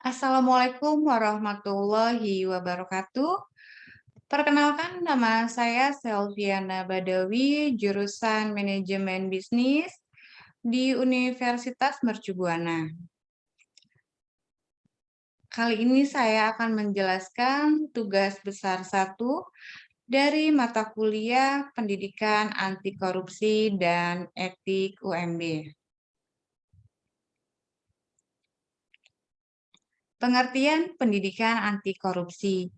Assalamualaikum warahmatullahi wabarakatuh. Perkenalkan nama saya Selviana Badawi, jurusan Manajemen Bisnis di Universitas Mercubuana. Kali ini saya akan menjelaskan tugas besar satu dari mata kuliah Pendidikan Anti Korupsi dan Etik UMB. Pengertian pendidikan anti korupsi.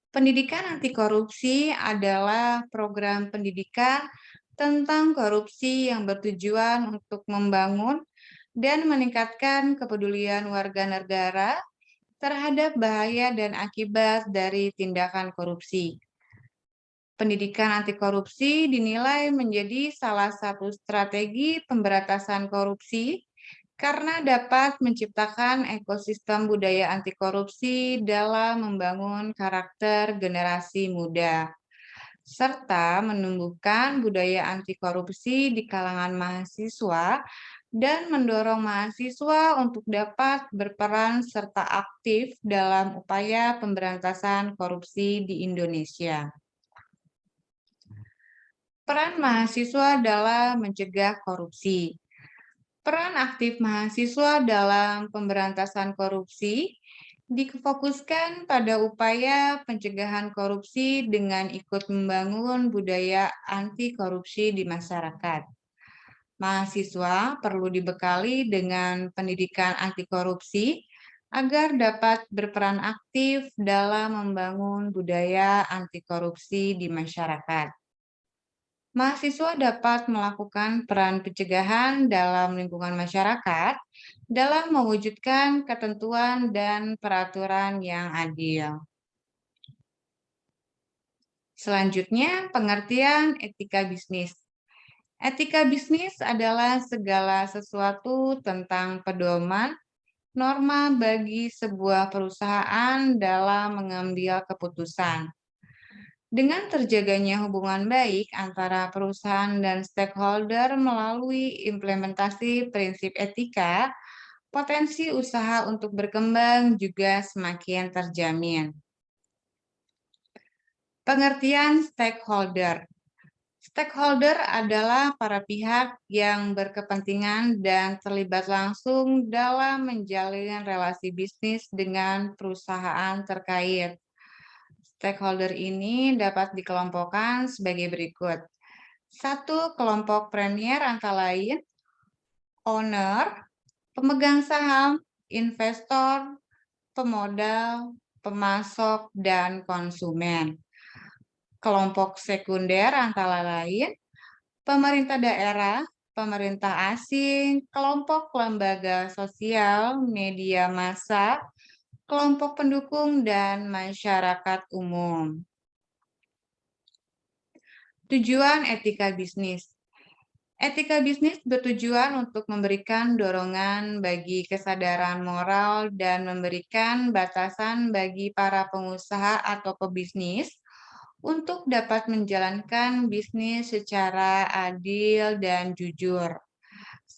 Pendidikan anti korupsi adalah program pendidikan tentang korupsi yang bertujuan untuk membangun dan meningkatkan kepedulian warga negara terhadap bahaya dan akibat dari tindakan korupsi. Pendidikan anti korupsi dinilai menjadi salah satu strategi pemberantasan korupsi karena dapat menciptakan ekosistem budaya anti korupsi dalam membangun karakter generasi muda, serta menumbuhkan budaya anti korupsi di kalangan mahasiswa dan mendorong mahasiswa untuk dapat berperan serta aktif dalam upaya pemberantasan korupsi di Indonesia. Peran mahasiswa dalam mencegah korupsi. Peran aktif mahasiswa dalam pemberantasan korupsi difokuskan pada upaya pencegahan korupsi dengan ikut membangun budaya anti korupsi di masyarakat. Mahasiswa perlu dibekali dengan pendidikan anti korupsi agar dapat berperan aktif dalam membangun budaya anti korupsi di masyarakat. Mahasiswa dapat melakukan peran pencegahan dalam lingkungan masyarakat dalam mewujudkan ketentuan dan peraturan yang adil. Selanjutnya, pengertian etika bisnis. Etika bisnis adalah segala sesuatu tentang pedoman, norma bagi sebuah perusahaan dalam mengambil keputusan. Dengan terjaganya hubungan baik antara perusahaan dan stakeholder melalui implementasi prinsip etika, potensi usaha untuk berkembang juga semakin terjamin. Pengertian stakeholder. Stakeholder adalah para pihak yang berkepentingan dan terlibat langsung dalam menjalin relasi bisnis dengan perusahaan terkait. Stakeholder ini dapat dikelompokkan sebagai berikut. 1. Kelompok premier antara lain owner, pemegang saham, investor, pemodal, pemasok, dan konsumen. Kelompok sekunder antara lain pemerintah daerah, pemerintah asing, kelompok lembaga sosial, media massa, kelompok pendukung, dan masyarakat umum. Tujuan etika bisnis. Etika bisnis bertujuan untuk memberikan dorongan bagi kesadaran moral dan memberikan batasan bagi para pengusaha atau pebisnis untuk dapat menjalankan bisnis secara adil dan jujur,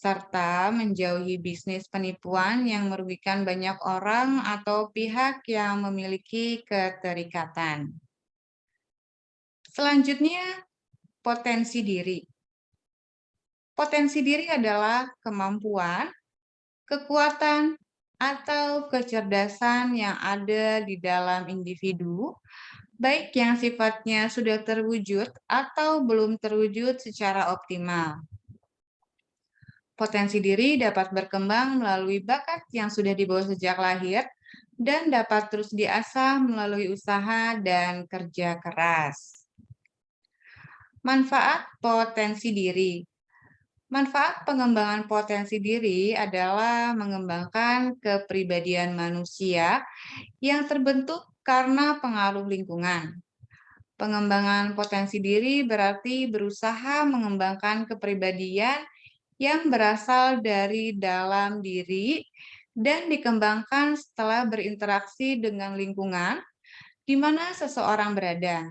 serta menjauhi bisnis penipuan yang merugikan banyak orang atau pihak yang memiliki keterikatan. Selanjutnya, potensi diri. Potensi diri adalah kemampuan, kekuatan, atau kecerdasan yang ada di dalam individu, baik yang sifatnya sudah terwujud atau belum terwujud secara optimal. Potensi diri dapat berkembang melalui bakat yang sudah dibawa sejak lahir dan dapat terus diasah melalui usaha dan kerja keras. Manfaat potensi diri. Manfaat pengembangan potensi diri adalah mengembangkan kepribadian manusia yang terbentuk karena pengaruh lingkungan. Pengembangan potensi diri berarti berusaha mengembangkan kepribadian yang berasal dari dalam diri dan dikembangkan setelah berinteraksi dengan lingkungan di mana seseorang berada.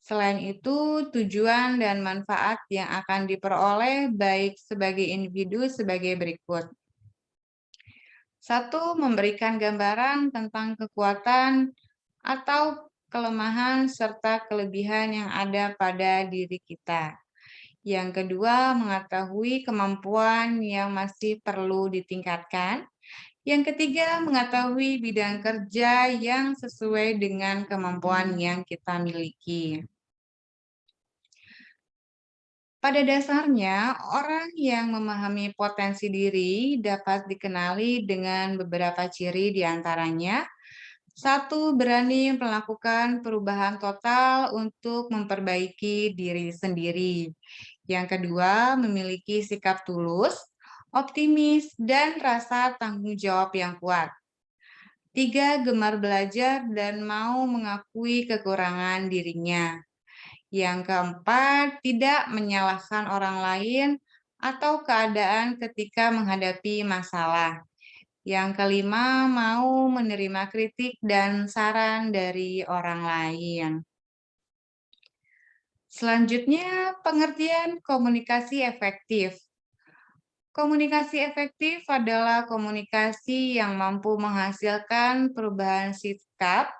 Selain itu, tujuan dan manfaat yang akan diperoleh baik sebagai individu sebagai berikut. Satu, memberikan gambaran tentang kekuatan atau kelemahan serta kelebihan yang ada pada diri kita. Yang kedua, mengetahui kemampuan yang masih perlu ditingkatkan. Yang ketiga, mengetahui bidang kerja yang sesuai dengan kemampuan yang kita miliki. Pada dasarnya, orang yang memahami potensi diri dapat dikenali dengan beberapa ciri di antaranya. Satu, berani melakukan perubahan total untuk memperbaiki diri sendiri. Yang kedua, memiliki sikap tulus, optimis, dan rasa tanggung jawab yang kuat. Tiga, gemar belajar dan mau mengakui kekurangan dirinya. Yang keempat, tidak menyalahkan orang lain atau keadaan ketika menghadapi masalah. Yang kelima, mau menerima kritik dan saran dari orang lain. Selanjutnya, pengertian komunikasi efektif. Komunikasi efektif adalah komunikasi yang mampu menghasilkan perubahan sikap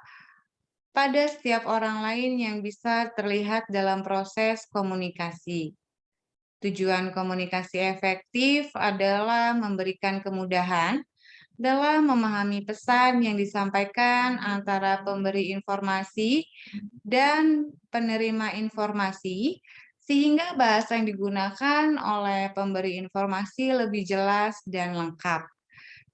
pada setiap orang lain yang bisa terlihat dalam proses komunikasi. Tujuan komunikasi efektif adalah memberikan kemudahan dalam memahami pesan yang disampaikan antara pemberi informasi dan penerima informasi, sehingga bahasa yang digunakan oleh pemberi informasi lebih jelas dan lengkap,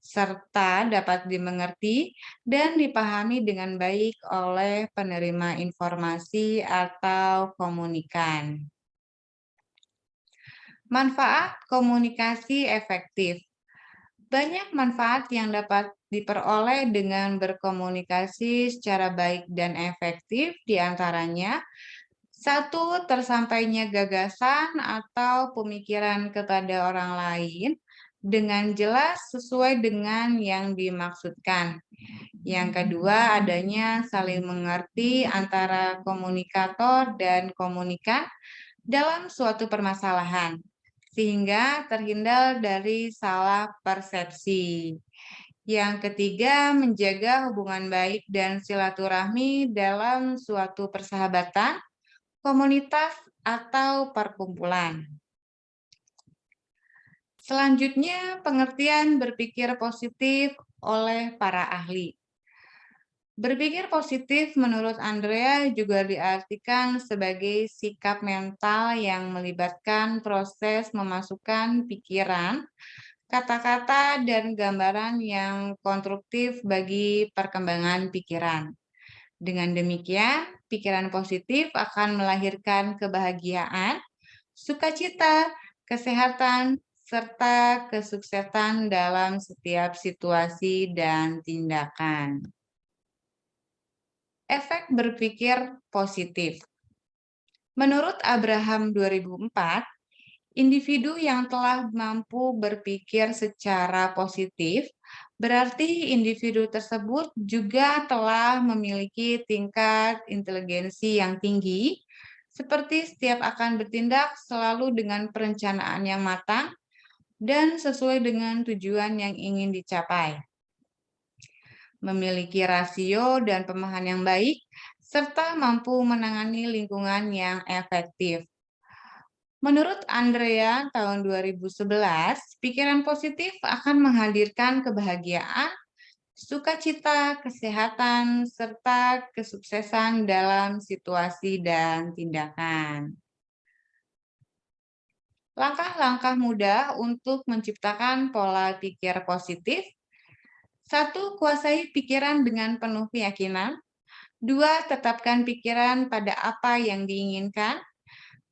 serta dapat dimengerti dan dipahami dengan baik oleh penerima informasi atau komunikan. Manfaat komunikasi efektif. Banyak manfaat yang dapat diperoleh dengan berkomunikasi secara baik dan efektif, di antaranya: satu, tersampainya gagasan atau pemikiran kepada orang lain dengan jelas sesuai dengan yang dimaksudkan. Yang kedua, adanya saling mengerti antara komunikator dan komunikan dalam suatu permasalahan, sehingga terhindar dari salah persepsi. Yang ketiga, menjaga hubungan baik dan silaturahmi dalam suatu persahabatan, komunitas, atau perkumpulan. Selanjutnya, pengertian berpikir positif oleh para ahli. Berpikir positif menurut Andrea juga diartikan sebagai sikap mental yang melibatkan proses memasukkan pikiran, kata-kata, dan gambaran yang konstruktif bagi perkembangan pikiran. Dengan demikian, pikiran positif akan melahirkan kebahagiaan, sukacita, kesehatan, serta kesuksesan dalam setiap situasi dan tindakan. Efek berpikir positif. Menurut Abraham 2004, individu yang telah mampu berpikir secara positif berarti individu tersebut juga telah memiliki tingkat inteligensi yang tinggi, seperti setiap akan bertindak selalu dengan perencanaan yang matang dan sesuai dengan tujuan yang ingin dicapai, memiliki rasio dan pemahaman yang baik, serta mampu menangani lingkungan yang efektif. Menurut Andrea tahun 2011, pikiran positif akan menghadirkan kebahagiaan, sukacita, kesehatan, serta kesuksesan dalam situasi dan tindakan. Langkah-langkah mudah untuk menciptakan pola pikir positif. 1. Kuasai pikiran dengan penuh keyakinan. 2. Tetapkan pikiran pada apa yang diinginkan.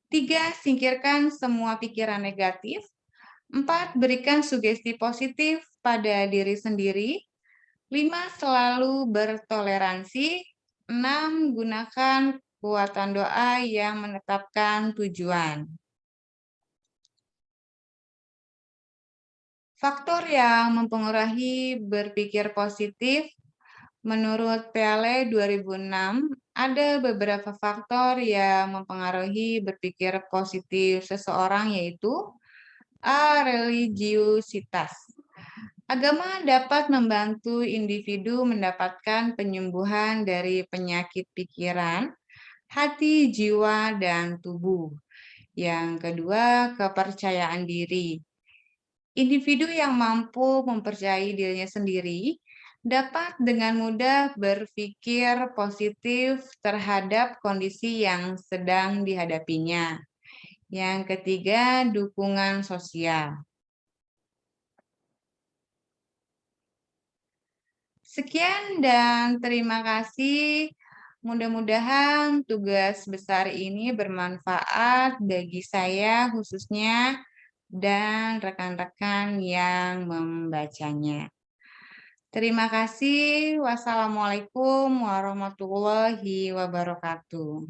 3. Singkirkan semua pikiran negatif. 4. Berikan sugesti positif pada diri sendiri. 5. Selalu bertoleransi. 6. Gunakan kekuatan doa yang menetapkan tujuan. Faktor yang mempengaruhi berpikir positif. Menurut Peale 2006, ada beberapa faktor yang mempengaruhi berpikir positif seseorang, yaitu A. Religiusitas. Agama dapat membantu individu mendapatkan penyembuhan dari penyakit pikiran, hati, jiwa, dan tubuh. Yang kedua, kepercayaan diri. Individu yang mampu mempercayai dirinya sendiri dapat dengan mudah berpikir positif terhadap kondisi yang sedang dihadapinya. Yang ketiga, dukungan sosial. Sekian dan terima kasih. Mudah-mudahan tugas besar ini bermanfaat bagi saya khususnya dan rekan-rekan yang membacanya. Terima kasih. Wassalamualaikum warahmatullahi wabarakatuh.